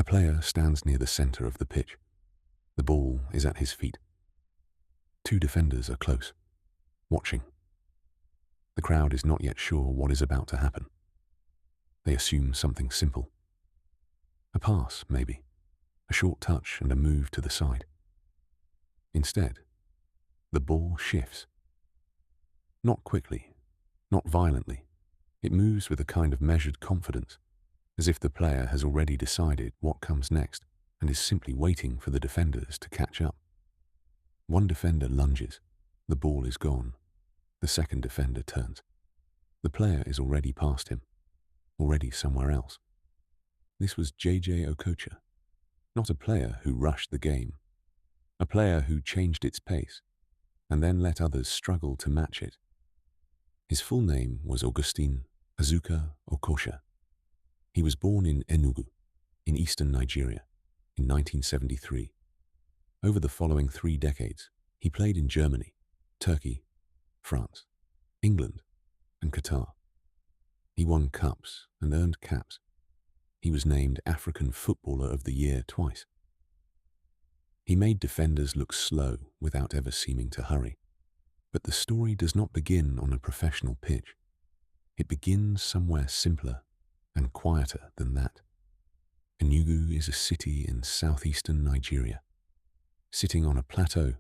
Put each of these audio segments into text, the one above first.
player stands near the center of the pitch. The ball is at his feet. Two defenders are close, watching. The crowd is not yet sure what is about to happen. They assume something simple. A pass, maybe. A short touch and a move to the side. Instead, the ball shifts. Not quickly, not violently. It moves with a kind of measured confidence, as if the player has already decided what comes next and is simply waiting for the defenders to catch up. One defender lunges. The ball is gone. The second defender turns. The player is already past him, already somewhere else. This was Jay-Jay Okocha, not a player who rushed the game, a player who changed its pace and then let others struggle to match it. His full name was Jay-Jay Okocha. He was born in Enugu, in eastern Nigeria, in 1973. Over the following 3 decades, he played in Germany, Turkey, France, England, and Qatar. He won cups and earned caps. He was named African Footballer of the Year twice. He made defenders look slow without ever seeming to hurry. But the story does not begin on a professional pitch. It begins somewhere simpler and quieter than that. Enugu is a city in southeastern Nigeria, sitting on a plateau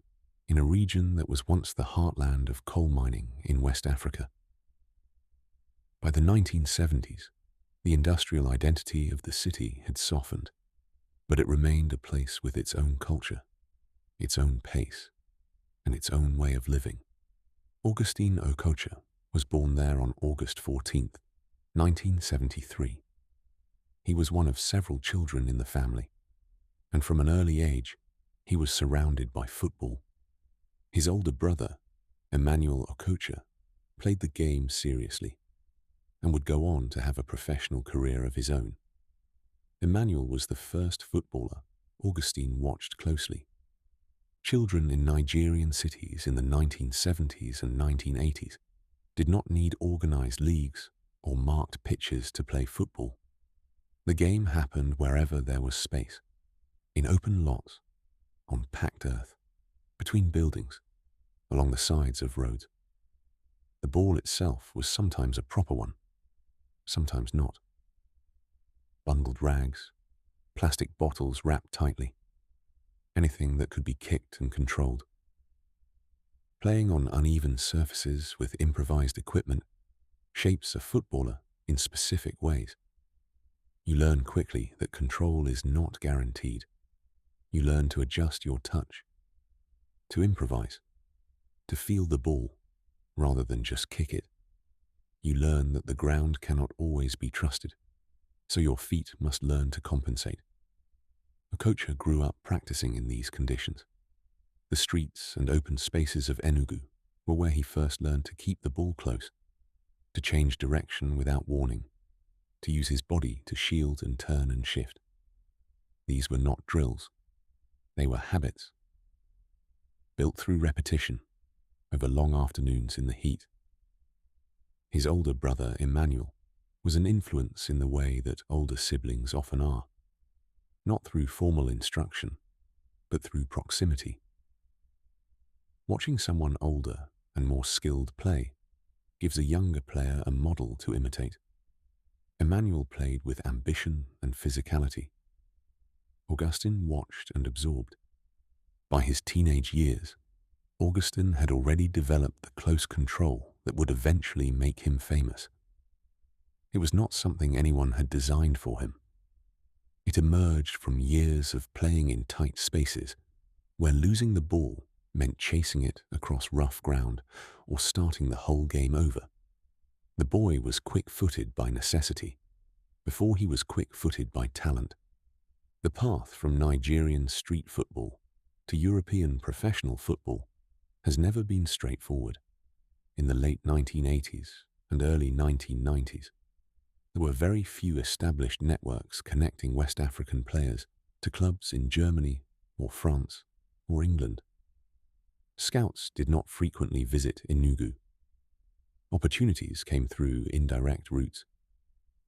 in a region that was once the heartland of coal mining in West Africa. By the 1970s, the industrial identity of the city had softened, but it remained a place with its own culture, its own pace, and its own way of living. Jay-Jay Okocha was born there on August 14, 1973. He was one of several children in the family, and from an early age, he was surrounded by football. His older brother, Emmanuel Okocha, played the game seriously and would go on to have a professional career of his own. Emmanuel was the first footballer Augustine watched closely. Children in Nigerian cities in the 1970s and 1980s did not need organized leagues or marked pitches to play football. The game happened wherever there was space, in open lots, on packed earth, between buildings, along the sides of roads. The ball itself was sometimes a proper one, sometimes not. Bundled rags, plastic bottles wrapped tightly, anything that could be kicked and controlled. Playing on uneven surfaces with improvised equipment shapes a footballer in specific ways. You learn quickly that control is not guaranteed. You learn to adjust your touch, to improvise, to feel the ball rather than just kick it. You learn that the ground cannot always be trusted, so your feet must learn to compensate. Okocha grew up practicing in these conditions. The streets and open spaces of Enugu were where he first learned to keep the ball close, to change direction without warning, to use his body to shield and turn and shift. These were not drills. They were habits, built through repetition over long afternoons in the heat. His older brother, Emmanuel, was an influence in the way that older siblings often are, not through formal instruction, but through proximity. Watching someone older and more skilled play gives a younger player a model to imitate. Emmanuel played with ambition and physicality. Augustine watched and absorbed. By his teenage years, Augustine had already developed the close control that would eventually make him famous. It was not something anyone had designed for him. It emerged from years of playing in tight spaces, where losing the ball meant chasing it across rough ground or starting the whole game over. The boy was quick-footed by necessity, before he was quick-footed by talent. The path from Nigerian street football to European professional football has never been straightforward. In the late 1980s and early 1990s, there were very few established networks connecting West African players to clubs in Germany or France or England. Scouts did not frequently visit Enugu. Opportunities came through indirect routes,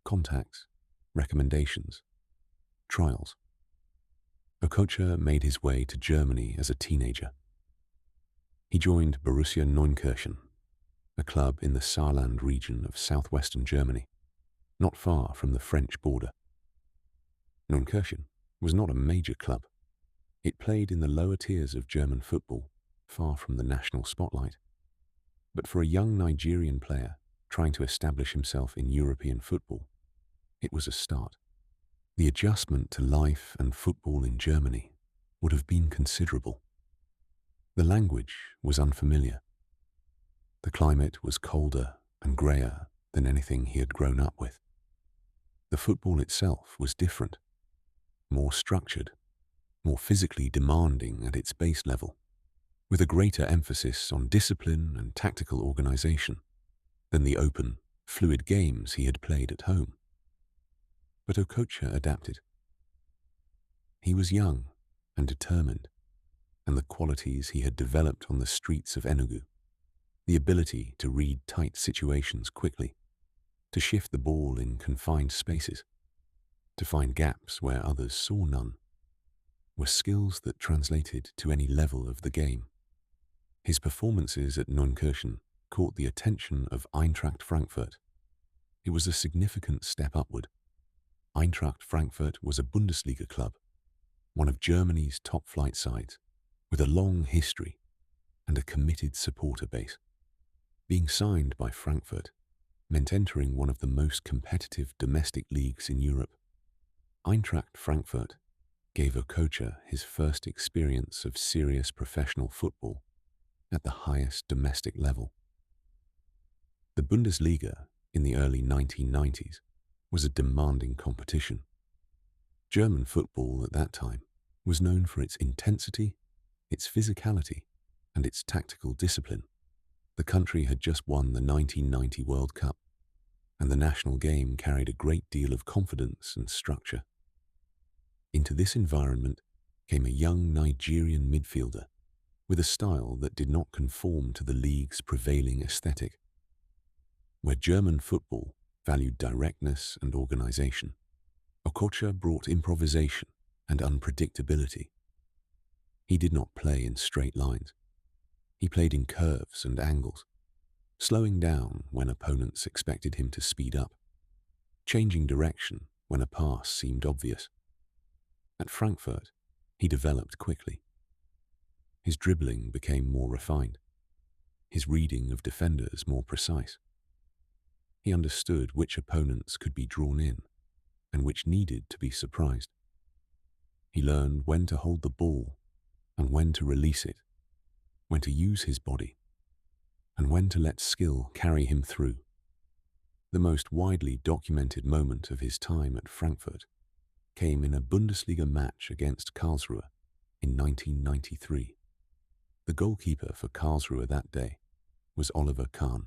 contacts, recommendations, trials. Okocha made his way to Germany as a teenager. He joined Borussia Neunkirchen, a club in the Saarland region of southwestern Germany, not far from the French border. Neunkirchen was not a major club. It played in the lower tiers of German football, far from the national spotlight. But for a young Nigerian player trying to establish himself in European football, it was a start. The adjustment to life and football in Germany would have been considerable. The language was unfamiliar. The climate was colder and greyer than anything he had grown up with. The football itself was different, more structured, more physically demanding at its base level, with a greater emphasis on discipline and tactical organization than the open, fluid games he had played at home. But Okocha adapted. He was young and determined, and the qualities he had developed on the streets of Enugu, the ability to read tight situations quickly, to shift the ball in confined spaces, to find gaps where others saw none, were skills that translated to any level of the game. His performances at Neunkirchen caught the attention of Eintracht Frankfurt. It was a significant step upward. Eintracht Frankfurt was a Bundesliga club, one of Germany's top-flight sides, with a long history and a committed supporter base. Being signed by Frankfurt meant entering one of the most competitive domestic leagues in Europe. Eintracht Frankfurt gave Okocha his first experience of serious professional football at the highest domestic level. The Bundesliga in the early 1990s was a demanding competition. German football at that time was known for its intensity, its physicality, and its tactical discipline. The country had just won the 1990 World Cup, and the national game carried a great deal of confidence and structure. Into this environment came a young Nigerian midfielder with a style that did not conform to the league's prevailing aesthetic. Where German football valued directness and organization, Okocha brought improvisation and unpredictability. He did not play in straight lines. He played in curves and angles, slowing down when opponents expected him to speed up, changing direction when a pass seemed obvious. At Frankfurt, he developed quickly. His dribbling became more refined, his reading of defenders more precise. He understood which opponents could be drawn in and which needed to be surprised. He learned when to hold the ball and when to release it, when to use his body, and when to let skill carry him through. The most widely documented moment of his time at Frankfurt came in a Bundesliga match against Karlsruhe in 1993. The goalkeeper for Karlsruhe that day was Oliver Kahn,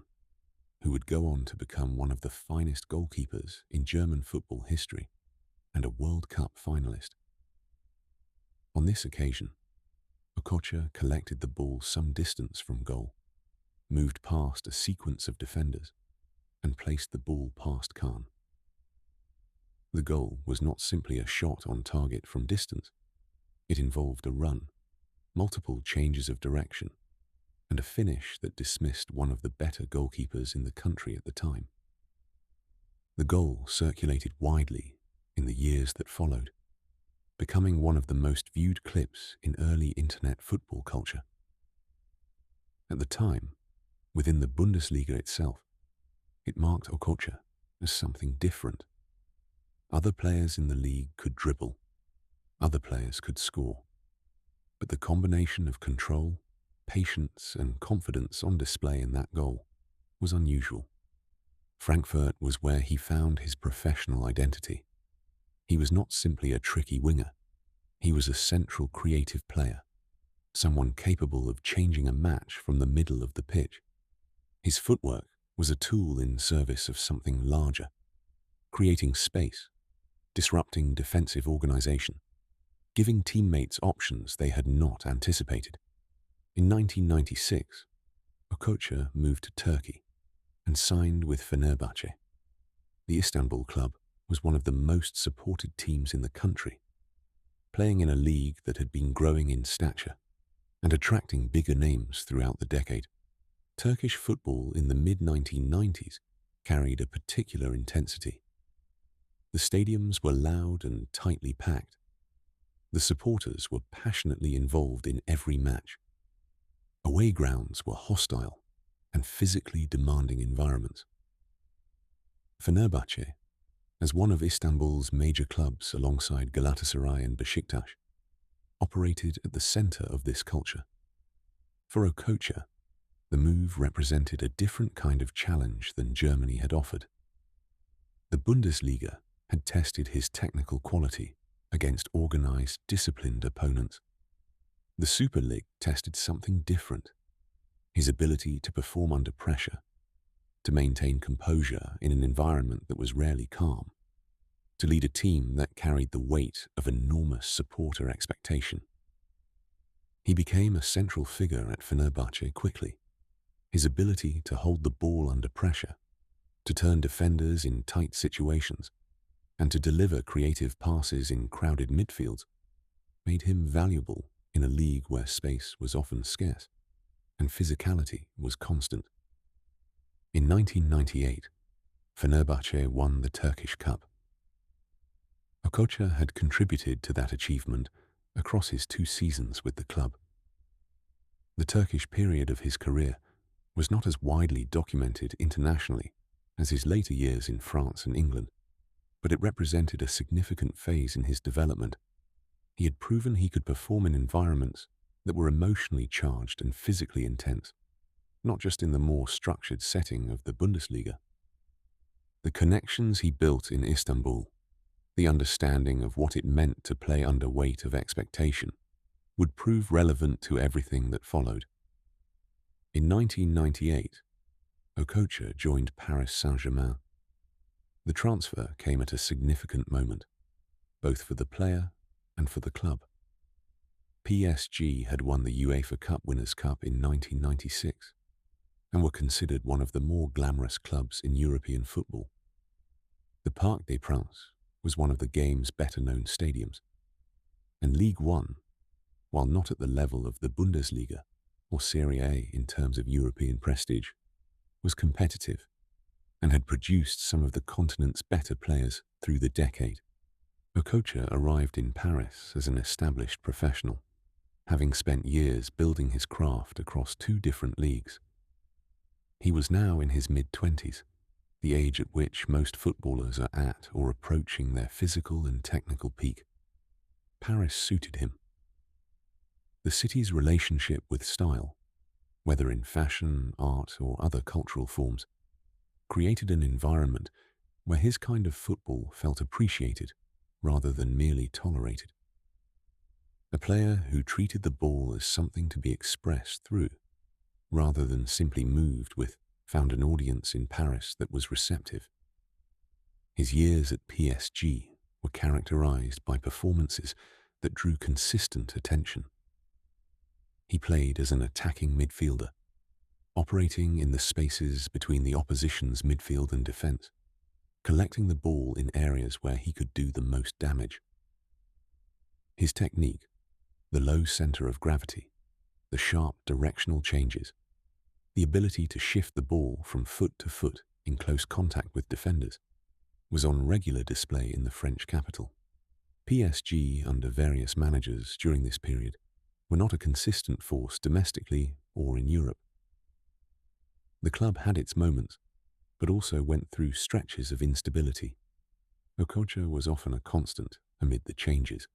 who would go on to become one of the finest goalkeepers in German football history and a World Cup finalist. On this occasion, Okocha collected the ball some distance from goal, moved past a sequence of defenders, and placed the ball past Kahn. The goal was not simply a shot on target from distance. It involved a run, multiple changes of direction, and a finish that dismissed one of the better goalkeepers in the country at the time. The goal circulated widely in the years that followed, becoming one of the most viewed clips in early internet football culture. At the time, within the Bundesliga itself, it marked Okocha as something different. Other players in the league could dribble, other players could score, but the combination of control, patience, and confidence on display in that goal was unusual. Frankfurt was where he found his professional identity. He was not simply a tricky winger. He was a central creative player, someone capable of changing a match from the middle of the pitch. His footwork was a tool in service of something larger, creating space, disrupting defensive organization, giving teammates options they had not anticipated. In 1996, Okocha moved to Turkey and signed with Fenerbahce. The Istanbul club was one of the most supported teams in the country. playing in a league that had been growing in stature and attracting bigger names throughout the decade. Turkish football in the mid-1990s carried a particular intensity. The stadiums were loud and tightly packed. The supporters were passionately involved in every match. Away grounds were hostile and physically demanding environments. Fenerbahce, as one of Istanbul's major clubs alongside Galatasaray and Beşiktaş, operated at the center of this culture. For Okocha, the move represented a different kind of challenge than Germany had offered. The Bundesliga had tested his technical quality against organized, disciplined opponents. The Super League tested something different: his ability to perform under pressure, to maintain composure in an environment that was rarely calm, to lead a team that carried the weight of enormous supporter expectation. He became a central figure at Fenerbahce quickly. His ability to hold the ball under pressure, to turn defenders in tight situations, and to deliver creative passes in crowded midfields made him valuable in a league where space was often scarce and physicality was constant. In 1998, Fenerbahce won the Turkish Cup. Okocha had contributed to that achievement across his 2 seasons with the club. The Turkish period of his career was not as widely documented internationally as his later years in France and England, but it represented a significant phase in his development. He had proven he could perform in environments that were emotionally charged and physically intense, not just in the more structured setting of the Bundesliga. The connections he built in Istanbul, the understanding of what it meant to play under weight of expectation, would prove relevant to everything that followed. In 1998, Okocha joined Paris Saint-Germain. The transfer came at a significant moment, both for the player and for the club. PSG had won the UEFA Cup Winners' Cup in 1996 and were considered one of the more glamorous clubs in European football. The Parc des Princes was one of the game's better-known stadiums, and Ligue 1, while not at the level of the Bundesliga or Serie A in terms of European prestige, was competitive and had produced some of the continent's better players through the decade. Okocha arrived in Paris as an established professional, having spent years building his craft across 2 different leagues. He was now in his mid-20s, the age at which most footballers are at or approaching their physical and technical peak. Paris suited him. The city's relationship with style, whether in fashion, art, or other cultural forms, created an environment where his kind of football felt appreciated rather than merely tolerated. A player who treated the ball as something to be expressed through, rather than simply moved with, found an audience in Paris that was receptive. His years at PSG were characterized by performances that drew consistent attention. He played as an attacking midfielder, operating in the spaces between the opposition's midfield and defense, collecting the ball in areas where he could do the most damage. His technique, the low center of gravity, the sharp directional changes, the ability to shift the ball from foot to foot in close contact with defenders, was on regular display in the French capital. PSG, under various managers during this period, were not a consistent force domestically or in Europe. The club had its moments, but also went through stretches of instability. Okocha was often a constant amid the changes,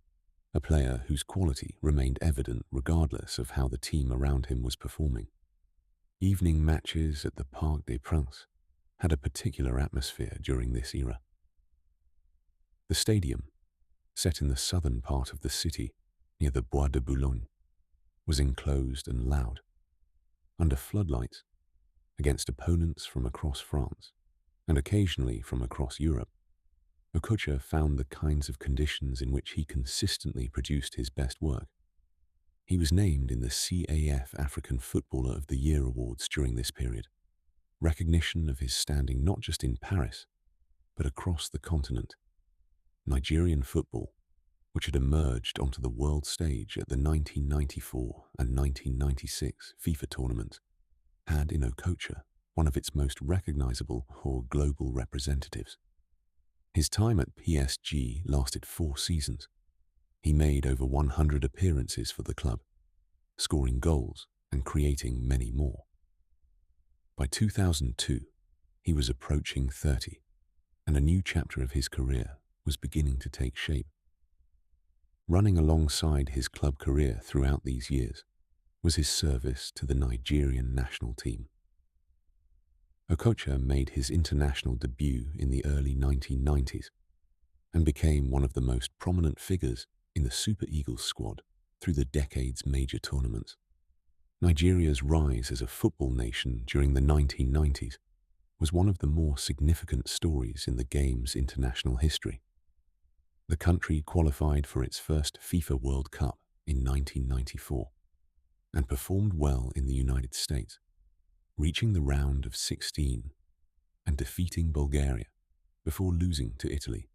a player whose quality remained evident regardless of how the team around him was performing. Evening matches at the Parc des Princes had a particular atmosphere during this era. The stadium, set in the southern part of the city near the Bois de Boulogne, was enclosed and loud. Under floodlights, against opponents from across France, and occasionally from across Europe, Okocha found the kinds of conditions in which he consistently produced his best work. He was named in the CAF African Footballer of the Year awards during this period, recognition of his standing not just in Paris, but across the continent. Nigerian football which had emerged onto the world stage at the 1994 and 1996 FIFA tournaments, had in Okocha one of its most recognizable or global representatives. His time at PSG lasted 4 seasons. He made over 100 appearances for the club, scoring goals and creating many more. By 2002, he was approaching 30, and a new chapter of his career was beginning to take shape. Running alongside his club career throughout these years was his service to the Nigerian national team. Okocha made his international debut in the early 1990s and became one of the most prominent figures in the Super Eagles squad through the decade's major tournaments. Nigeria's rise as a football nation during the 1990s was one of the more significant stories in the game's international history. The country qualified for its first FIFA World Cup in 1994 and performed well in the United States, reaching the round of 16 and defeating Bulgaria before losing to Italy.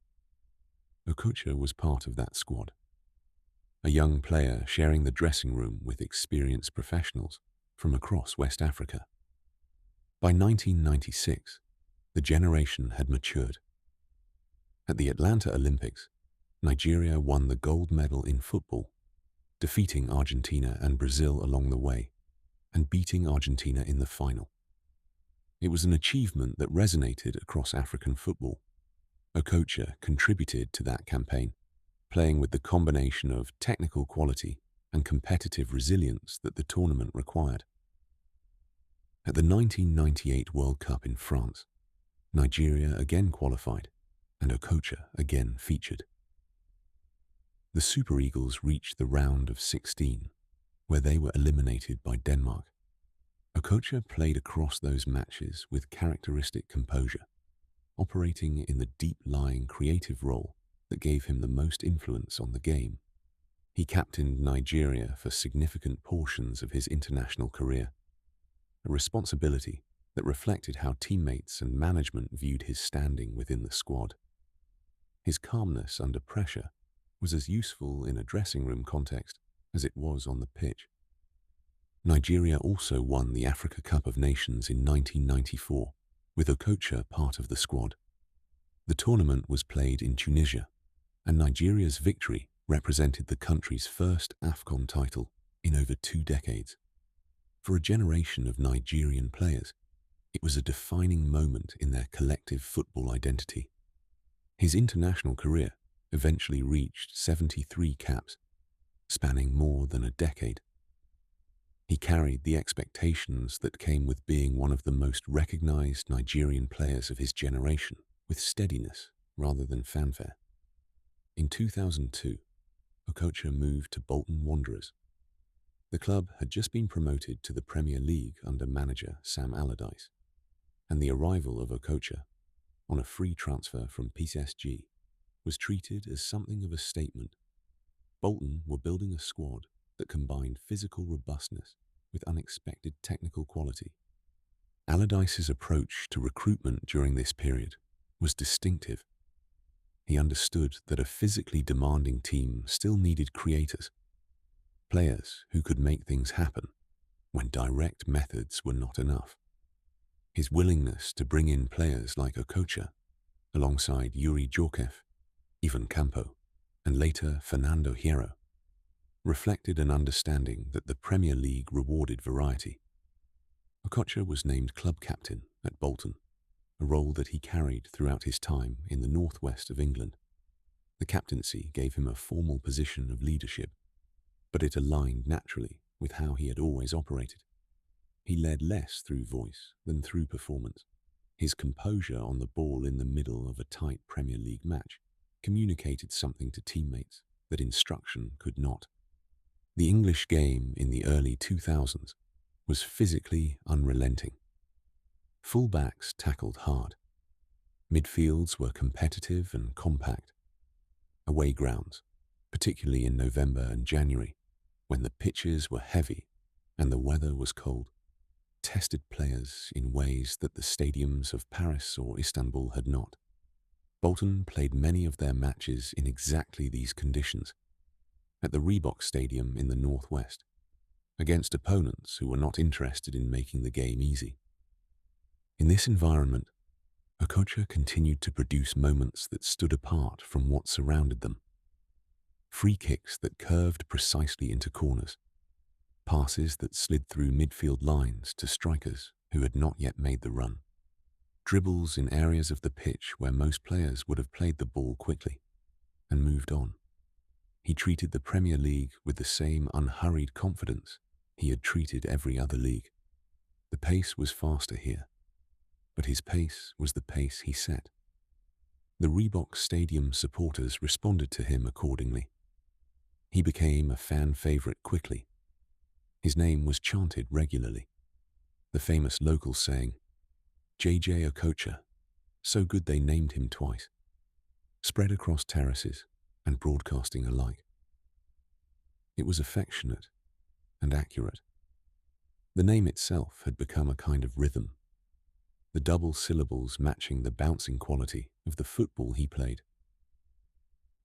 Okocha was part of that squad, a young player sharing the dressing room with experienced professionals from across West Africa. By 1996, the generation had matured. At the Atlanta Olympics, Nigeria won the gold medal in football, defeating Argentina and Brazil along the way, and beating Argentina in the final. It was an achievement that resonated across African football. Okocha contributed to that campaign, playing with the combination of technical quality and competitive resilience that the tournament required. At the 1998 World Cup in France, Nigeria again qualified, and Okocha again featured. The Super Eagles reached the round of 16, where they were eliminated by Denmark. Okocha played across those matches with characteristic composure, operating in the deep-lying creative role that gave him the most influence on the game. He captained Nigeria for significant portions of his international career, a responsibility that reflected how teammates and management viewed his standing within the squad. His calmness under pressure was as useful in a dressing room context as it was on the pitch. Nigeria also won the Africa Cup of Nations in 1994, with Okocha part of the squad. The tournament was played in Tunisia, and Nigeria's victory represented the country's first AFCON title in over 2 decades. For a generation of Nigerian players, it was a defining moment in their collective football identity. His international career eventually reached 73 caps, spanning more than a decade. He carried the expectations that came with being one of the most recognized Nigerian players of his generation with steadiness rather than fanfare. In 2002, Okocha moved to Bolton Wanderers. The club had just been promoted to the Premier League under manager Sam Allardyce, and the arrival of Okocha on a free transfer from PSG was treated as something of a statement. Bolton were building a squad that combined physical robustness with unexpected technical quality. Allardyce's approach to recruitment during this period was distinctive. He understood that a physically demanding team still needed creators, players who could make things happen when direct methods were not enough. His willingness to bring in players like Okocha, alongside Yuri Djorkaeff, Ivan Campo, and later Fernando Hierro, reflected an understanding that the Premier League rewarded variety. Okocha was named club captain at Bolton, a role that he carried throughout his time in the northwest of England. The captaincy gave him a formal position of leadership, but it aligned naturally with how he had always operated. He led less through voice than through performance. His composure on the ball in the middle of a tight Premier League match communicated something to teammates that instruction could not. The English game in the early 2000s was physically unrelenting. Fullbacks tackled hard. Midfields were competitive and compact. Away grounds, particularly in November and January, when the pitches were heavy and the weather was cold, tested players in ways that the stadiums of Paris or Istanbul had not. Bolton played many of their matches in exactly these conditions, at the Reebok Stadium in the northwest, against opponents who were not interested in making the game easy. In this environment, Okocha continued to produce moments that stood apart from what surrounded them. Free kicks that curved precisely into corners, passes that slid through midfield lines to strikers who had not yet made the run, dribbles in areas of the pitch where most players would have played the ball quickly and moved on. He treated the Premier League with the same unhurried confidence he had treated every other league. The pace was faster here, but his pace was the pace he set. The Reebok Stadium supporters responded to him accordingly. He became a fan favorite quickly. His name was chanted regularly. The famous local saying, Jay-Jay Okocha, so good they named him twice, spread across terraces and broadcasting alike. It was affectionate and accurate. The name itself had become a kind of rhythm, the double syllables matching the bouncing quality of the football he played.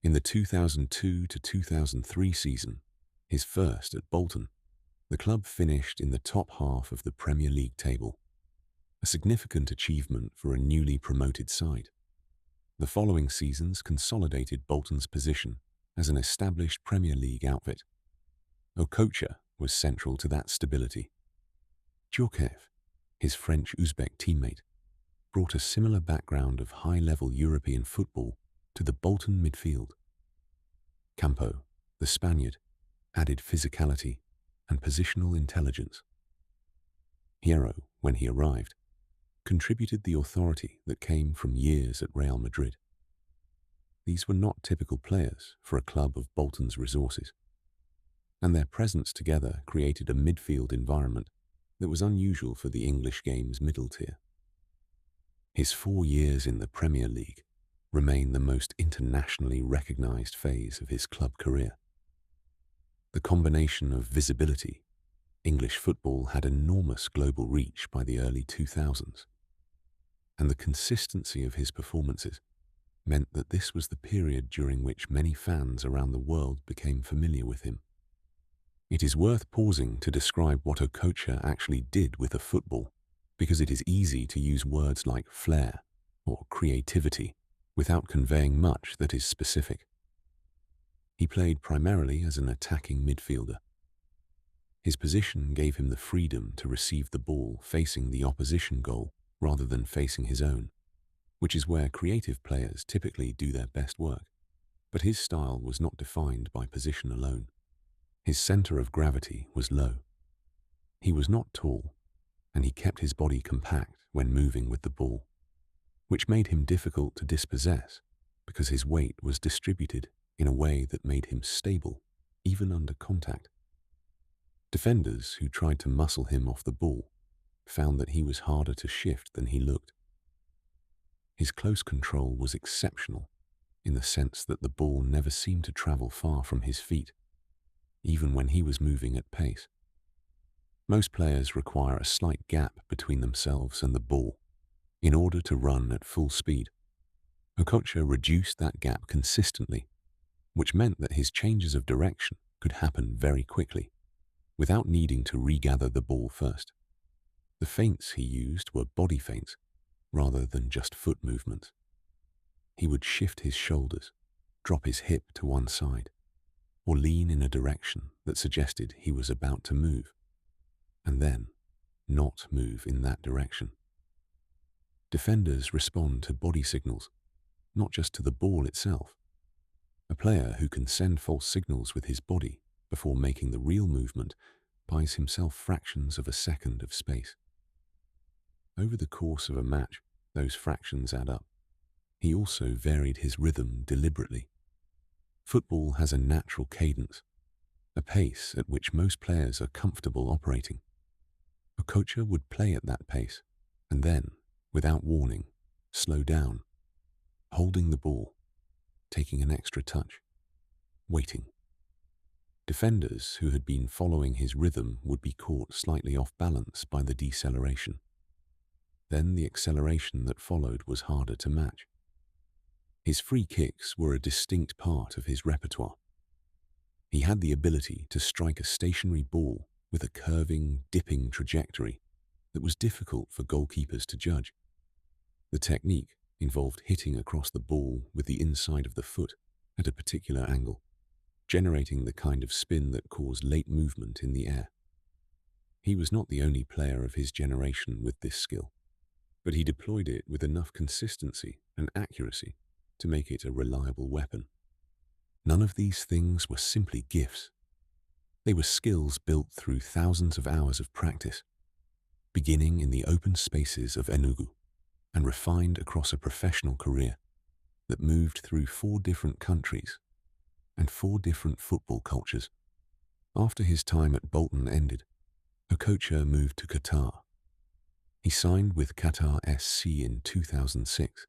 In the 2002 to 2003 season, his first at Bolton, the club finished in the top half of the Premier League table, a significant achievement for a newly promoted side. The following seasons consolidated Bolton's position as an established Premier League outfit. Okocha was central to that stability. Djorkaeff, his French-Uzbek teammate, brought a similar background of high-level European football to the Bolton midfield. Campo, the Spaniard, added physicality and positional intelligence. Hierro, when he arrived, contributed the authority that came from years at Real Madrid. These were not typical players for a club of Bolton's resources, and their presence together created a midfield environment that was unusual for the English game's middle tier. His 4 years in the Premier League remain the most internationally recognized phase of his club career. The combination of visibility, English football had enormous global reach by the early 2000s, and the consistency of his performances meant that this was the period during which many fans around the world became familiar with him. It is worth pausing to describe what Okocha actually did with a football, because it is easy to use words like flair or creativity without conveying much that is specific. He played primarily as an attacking midfielder. His position gave him the freedom to receive the ball facing the opposition goal rather than facing his own, which is where creative players typically do their best work. But his style was not defined by position alone. His center of gravity was low. He was not tall, and he kept his body compact when moving with the ball, which made him difficult to dispossess because his weight was distributed in a way that made him stable, even under contact. Defenders who tried to muscle him off the ball found that he was harder to shift than he looked. His close control was exceptional in the sense that the ball never seemed to travel far from his feet, even when he was moving at pace. Most players require a slight gap between themselves and the ball in order to run at full speed. Okocha reduced that gap consistently, which meant that his changes of direction could happen very quickly, without needing to regather the ball first. The feints he used were body feints, rather than just foot movements. He would shift his shoulders, drop his hip to one side, or lean in a direction that suggested he was about to move, and then not move in that direction. Defenders respond to body signals, not just to the ball itself. A player who can send false signals with his body before making the real movement buys himself fractions of a second of space. Over the course of a match, those fractions add up. He also varied his rhythm deliberately. Football has a natural cadence, a pace at which most players are comfortable operating. Okocha would play at that pace, and then, without warning, slow down, holding the ball, taking an extra touch, waiting. Defenders who had been following his rhythm would be caught slightly off balance by the deceleration. Then the acceleration that followed was harder to match. His free kicks were a distinct part of his repertoire. He had the ability to strike a stationary ball with a curving, dipping trajectory that was difficult for goalkeepers to judge. The technique involved hitting across the ball with the inside of the foot at a particular angle, generating the kind of spin that caused late movement in the air. He was not the only player of his generation with this skill, but he deployed it with enough consistency and accuracy to make it a reliable weapon. None of these things were simply gifts. They were skills built through thousands of hours of practice, beginning in the open spaces of Enugu and refined across a professional career that moved through 4 different countries and 4 different football cultures. After his time at Bolton ended, Okocha moved to Qatar. He signed with Qatar SC in 2006.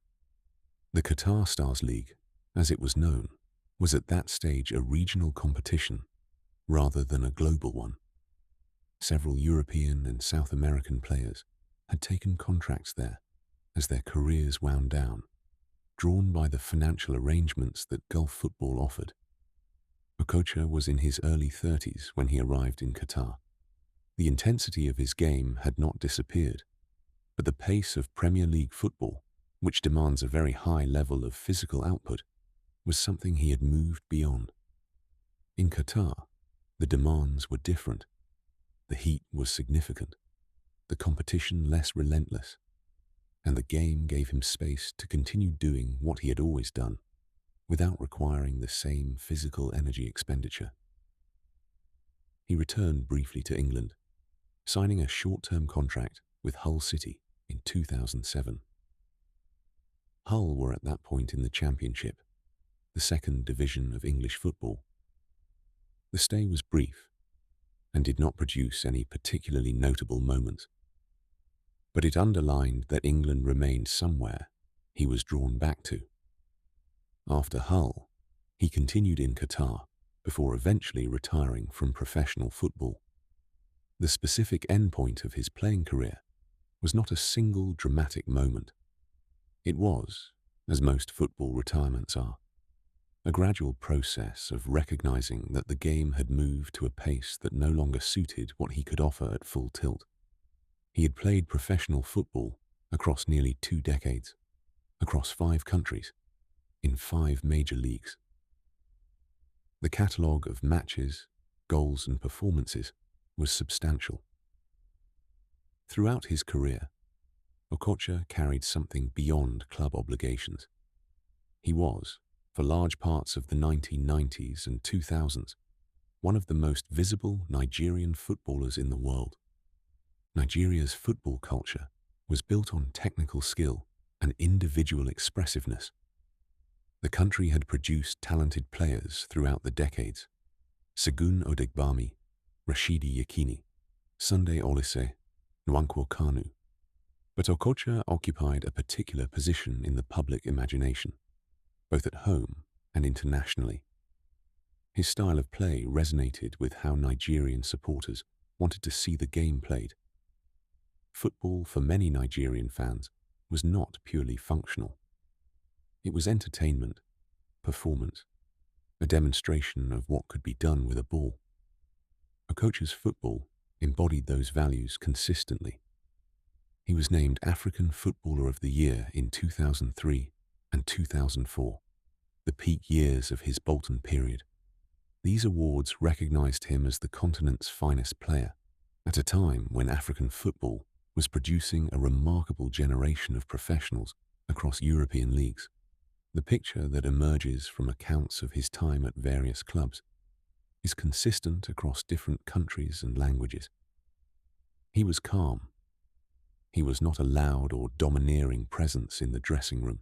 The Qatar Stars League, as it was known, was at that stage a regional competition rather than a global one. Several European and South American players had taken contracts there as their careers wound down, drawn by the financial arrangements that Gulf football offered. Okocha was in his early 30s when he arrived in Qatar. The intensity of his game had not disappeared, but the pace of Premier League football, which demands a very high level of physical output, was something he had moved beyond. In Qatar, the demands were different. The heat was significant, the competition less relentless, and the game gave him space to continue doing what he had always done, without requiring the same physical energy expenditure. He returned briefly to England, signing a short-term contract with Hull City in 2007. Hull were at that point in the Championship, the second division of English football. The stay was brief and did not produce any particularly notable moments, but it underlined that England remained somewhere he was drawn back to. After Hull, he continued in Qatar before eventually retiring from professional football. The specific endpoint of his playing career was not a single dramatic moment. It was, as most football retirements are, a gradual process of recognizing that the game had moved to a pace that no longer suited what he could offer at full tilt. He had played professional football across nearly 2 decades, across 5 countries, in 5 major leagues. The catalogue of matches, goals and performances was substantial. Throughout his career, Okocha carried something beyond club obligations. He was, for large parts of the 1990s and 2000s, one of the most visible Nigerian footballers in the world. Nigeria's football culture was built on technical skill and individual expressiveness. The country had produced talented players throughout the decades: Segun Odegbami, Rashidi Yekini, Sunday Olise, Nwankwo Kanu. But Okocha occupied a particular position in the public imagination, both at home and internationally. His style of play resonated with how Nigerian supporters wanted to see the game played. Football, for many Nigerian fans, was not purely functional. It was entertainment, performance, a demonstration of what could be done with a ball. Okocha's football embodied those values consistently. He was named African Footballer of the Year in 2003 and 2004, the peak years of his Bolton period. These awards recognized him as the continent's finest player, at a time when African football was producing a remarkable generation of professionals across European leagues. The picture that emerges from accounts of his time at various clubs is consistent across different countries and languages. He was calm. He was not a loud or domineering presence in the dressing room.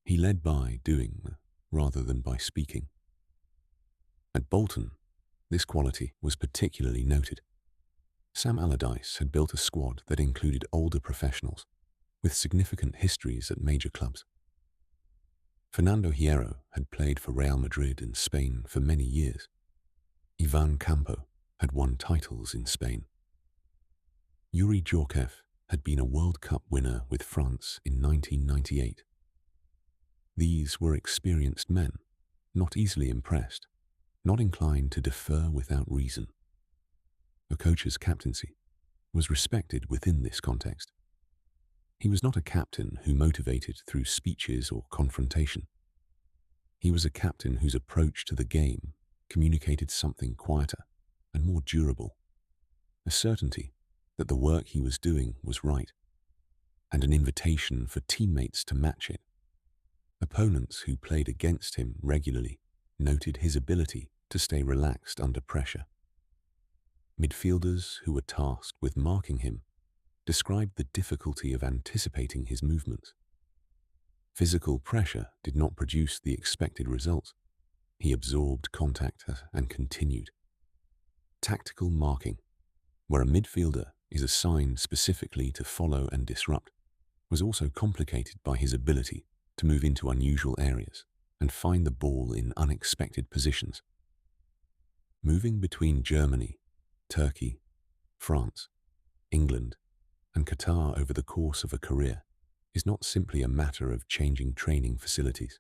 He led by doing rather than by speaking. At Bolton, this quality was particularly noted. Sam Allardyce had built a squad that included older professionals with significant histories at major clubs. Fernando Hierro had played for Real Madrid in Spain for many years. Ivan Campo had won titles in Spain. Yuri Djorkaeff had been a World Cup winner with France in 1998. These were experienced men, not easily impressed, not inclined to defer without reason. Okocha's captaincy was respected within this context. He was not a captain who motivated through speeches or confrontation. He was a captain whose approach to the game communicated something quieter and more durable, a certainty that the work he was doing was right, and an invitation for teammates to match it. Opponents who played against him regularly noted his ability to stay relaxed under pressure. Midfielders who were tasked with marking him described the difficulty of anticipating his movements. Physical pressure did not produce the expected results. He absorbed contact and continued. Tactical marking, where a midfielder is assigned specifically to follow and disrupt, was also complicated by his ability to move into unusual areas and find the ball in unexpected positions. Moving between Germany, Turkey, France, England, and Qatar over the course of a career is not simply a matter of changing training facilities.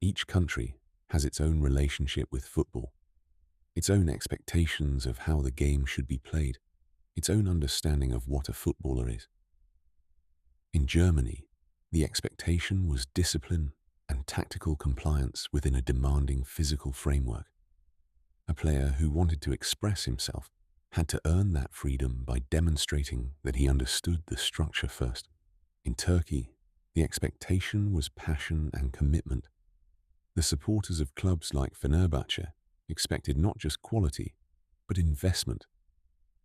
Each country has its own relationship with football, its own expectations of how the game should be played, its own understanding of what a footballer is. In Germany, the expectation was discipline and tactical compliance within a demanding physical framework. A player who wanted to express himself had to earn that freedom by demonstrating that he understood the structure first. In Turkey, the expectation was passion and commitment. The supporters of clubs like Fenerbahce expected not just quality, but investment,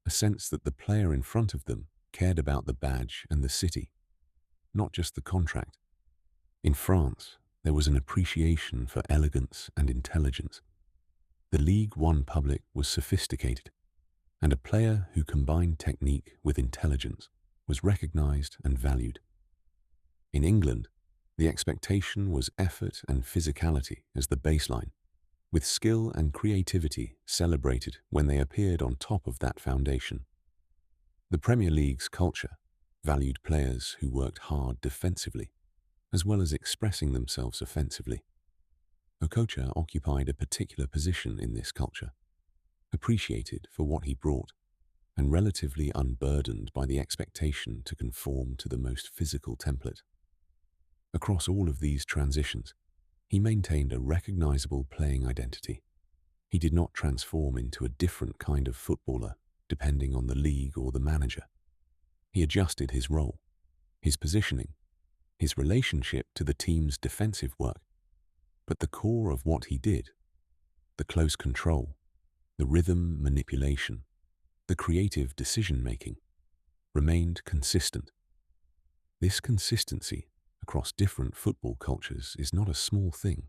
a sense that the player in front of them cared about the badge and the city, not just the contract. In France, there was an appreciation for elegance and intelligence. The Ligue 1 public was sophisticated, and a player who combined technique with intelligence was recognized and valued. In England, the expectation was effort and physicality as the baseline, with skill and creativity celebrated when they appeared on top of that foundation. The Premier League's culture valued players who worked hard defensively, as well as expressing themselves offensively. Okocha occupied a particular position in this culture, appreciated for what he brought, and relatively unburdened by the expectation to conform to the most physical template. Across all of these transitions, he maintained a recognizable playing identity. He did not transform into a different kind of footballer depending on the league or the manager. He adjusted his role, his positioning, his relationship to the team's defensive work. But the core of what he did, the close control, the rhythm manipulation, the creative decision-making, remained consistent. This consistency across different football cultures is not a small thing.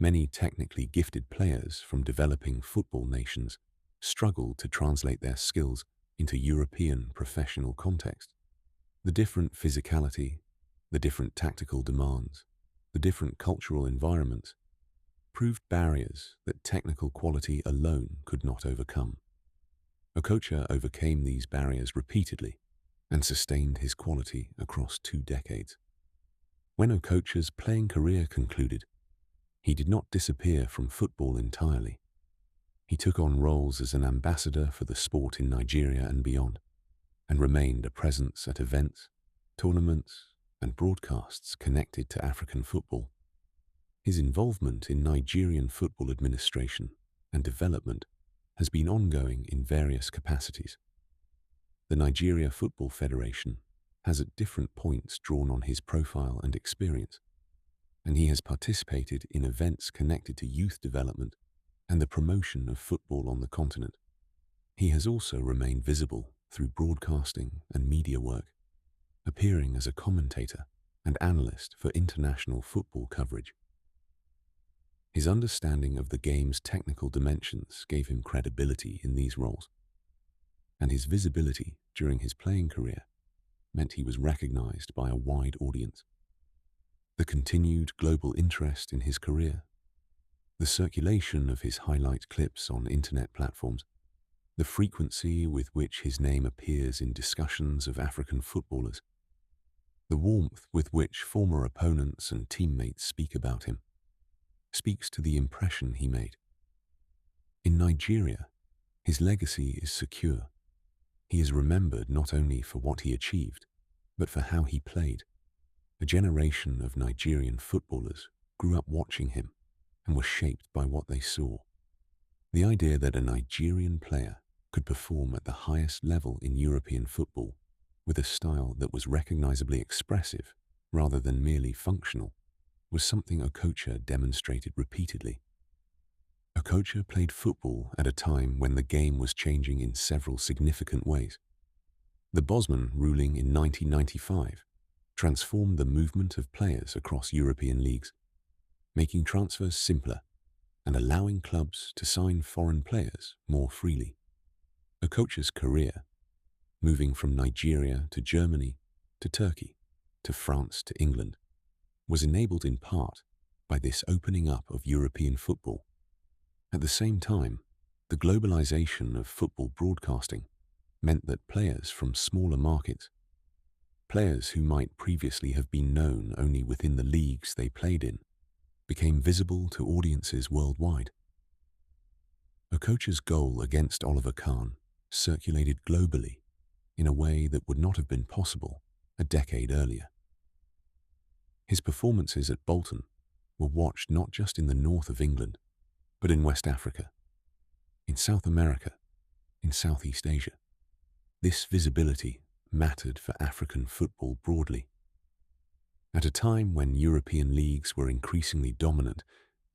Many technically gifted players from developing football nations struggle to translate their skills into European professional context. The different physicality, the different tactical demands, the different cultural environments proved barriers that technical quality alone could not overcome. Okocha overcame these barriers repeatedly and sustained his quality across 2 decades. When Okocha's playing career concluded, he did not disappear from football entirely. He took on roles as an ambassador for the sport in Nigeria and beyond, and remained a presence at events, tournaments, and broadcasts connected to African football. His involvement in Nigerian football administration and development has been ongoing in various capacities. The Nigeria Football Federation has at different points drawn on his profile and experience, and he has participated in events connected to youth development and the promotion of football on the continent. He has also remained visible through broadcasting and media work, appearing as a commentator and analyst for international football coverage. His understanding of the game's technical dimensions gave him credibility in these roles, and his visibility during his playing career meant he was recognized by a wide audience. The continued global interest in his career, the circulation of his highlight clips on internet platforms, the frequency with which his name appears in discussions of African footballers, The warmth with which former opponents and teammates speak about him speaks to the impression he made. In Nigeria, his legacy is secure. He is remembered not only for what he achieved, but for how he played. A generation of Nigerian footballers grew up watching him and were shaped by what they saw. The idea that a Nigerian player could perform at the highest level in European football with a style that was recognizably expressive rather than merely functional was something Okocha demonstrated repeatedly. Okocha played football at a time when the game was changing in several significant ways. The Bosman ruling in 1995 transformed the movement of players across European leagues, making transfers simpler and allowing clubs to sign foreign players more freely. Okocha's career, moving from Nigeria to Germany to Turkey to France to England, was enabled in part by this opening up of European football. At the same time, the globalization of football broadcasting meant that players from smaller markets, players who might previously have been known only within the leagues they played in, became visible to audiences worldwide. Okocha's goal against Oliver Kahn circulated globally in a way that would not have been possible a decade earlier. His performances at Bolton were watched not just in the north of England, but in West Africa, in South America, in Southeast Asia. This visibility mattered for African football broadly. At a time when European leagues were increasingly dominant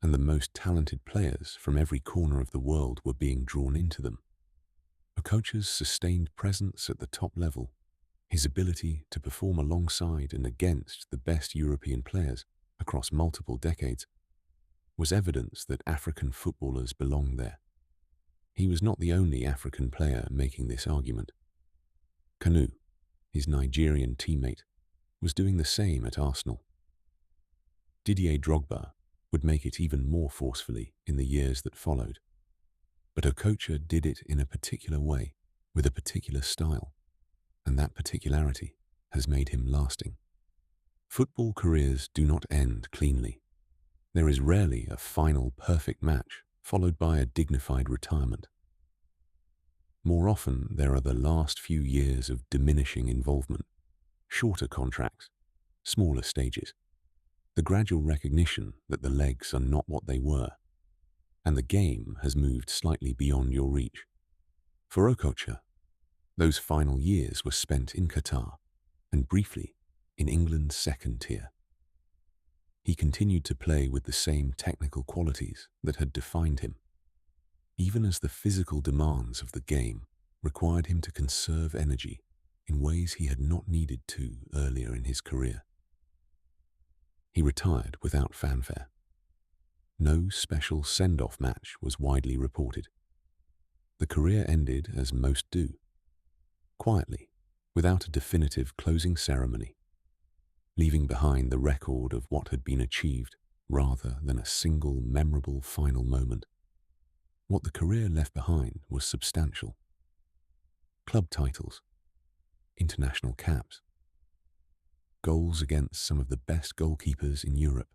and the most talented players from every corner of the world were being drawn into them, Okocha's sustained presence at the top level, his ability to perform alongside and against the best European players across multiple decades, was evidence that African footballers belonged there. He was not the only African player making this argument. Kanu, his Nigerian teammate, was doing the same at Arsenal. Didier Drogba would make it even more forcefully in the years that followed. But Okocha did it in a particular way, with a particular style, and that particularity has made him lasting. Football careers do not end cleanly. There is rarely a final perfect match followed by a dignified retirement. More often, there are the last few years of diminishing involvement, shorter contracts, smaller stages, the gradual recognition that the legs are not what they were, and the game has moved slightly beyond your reach. For Okocha, those final years were spent in Qatar and briefly in England's second tier. He continued to play with the same technical qualities that had defined him, even as the physical demands of the game required him to conserve energy in ways he had not needed to earlier in his career. He retired without fanfare. No special send-off match was widely reported. The career ended as most do, quietly, without a definitive closing ceremony, leaving behind the record of what had been achieved rather than a single memorable final moment. What the career left behind was substantial. Club titles, international caps, goals against some of the best goalkeepers in Europe,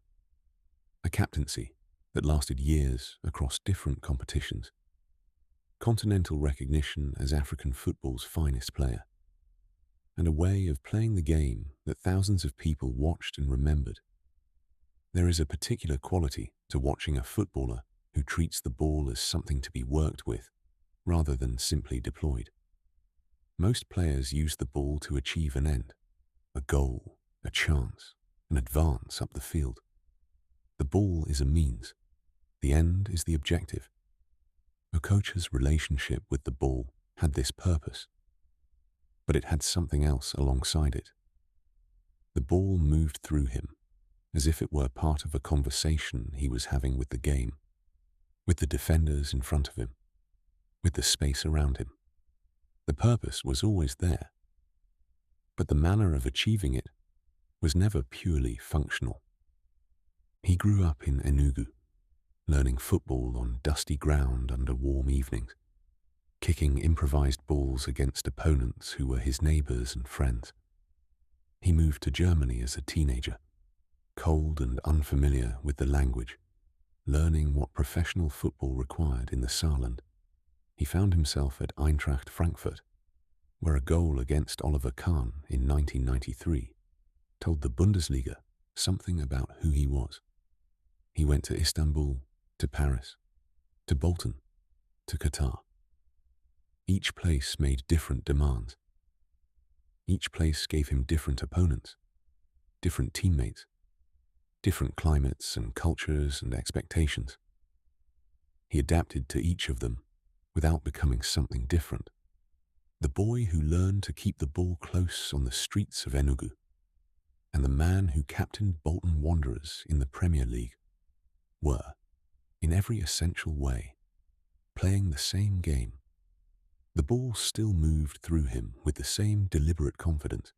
a captaincy that lasted years across different competitions, continental recognition as African football's finest player, and a way of playing the game that thousands of people watched and remembered. There is a particular quality to watching a footballer who treats the ball as something to be worked with, rather than simply deployed. Most players use the ball to achieve an end, a goal, a chance, an advance up the field. The ball is a means. The end is the objective. Okocha's relationship with the ball had this purpose, but it had something else alongside it. The ball moved through him as if it were part of a conversation he was having with the game, with the defenders in front of him, with the space around him. The purpose was always there, but the manner of achieving it was never purely functional. He grew up in Enugu, learning football on dusty ground under warm evenings, kicking improvised balls against opponents who were his neighbors and friends. He moved to Germany as a teenager, cold and unfamiliar with the language, learning what professional football required in the Saarland. He found himself at Eintracht Frankfurt, where a goal against Oliver Kahn in 1993 told the Bundesliga something about who he was. He went to Istanbul, to Paris, to Bolton, to Qatar. Each place made different demands. Each place gave him different opponents, different teammates, different climates and cultures and expectations. He adapted to each of them without becoming something different. The boy who learned to keep the ball close on the streets of Enugu, and the man who captained Bolton Wanderers in the Premier League were, in every essential way, playing the same game. The ball still moved through him with the same deliberate confidence.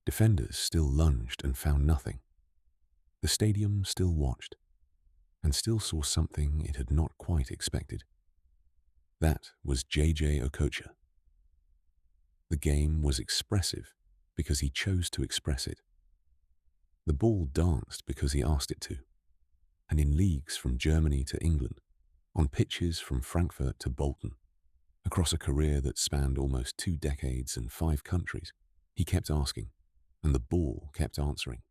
Defenders still lunged and found nothing. The stadium still watched, and still saw something it had not quite expected. That was Jay-Jay Okocha. The game was expressive because he chose to express it. The ball danced because he asked it to, and in leagues from Germany to England, on pitches from Frankfurt to Bolton, across a career that spanned almost 2 decades and 5 countries, he kept asking, and the ball kept answering.